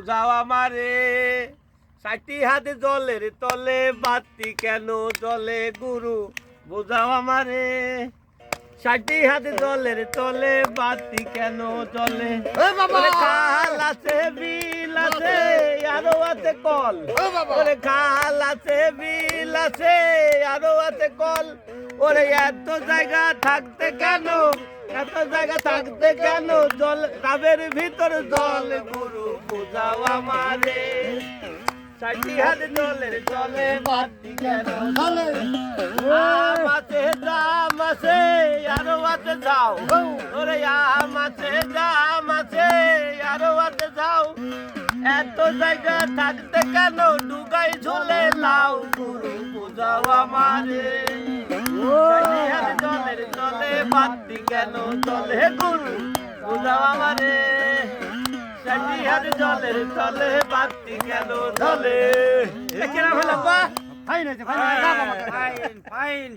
বুঝাও আমারে 60 হাত জলের তলে বাতি কেন জলে গুরু বুঝাও আমারে 60 হাত জলের তলে বাতি কেন জলে খাল আছে বিল আছে আরো আছে কল ওরে খাল আছে বিল আছে আরো আছে কল ওরে এত জায়গা থাকতে কেন এত জায়গা থাকতে কেন জল ডাবের ভিতর জল গুরু বুঝাও আমারে 60 হাত জলের তলে বাতি কেন জলে আম আছে জাম আছে আরো আছে যাও ওরে আম আছে জাম আছে আরো আছে যাও এত জায়গা থাকতে কেন ডুগাই ঝুলে লাও গুরু বুঝাও আমারে 60 হাত জলের তলে বাতি কেন জলে গুরু বুঝাও আমারে 60 হাত জলের তলে বাতি কেন জলে ফাইন ফাইন ফাইন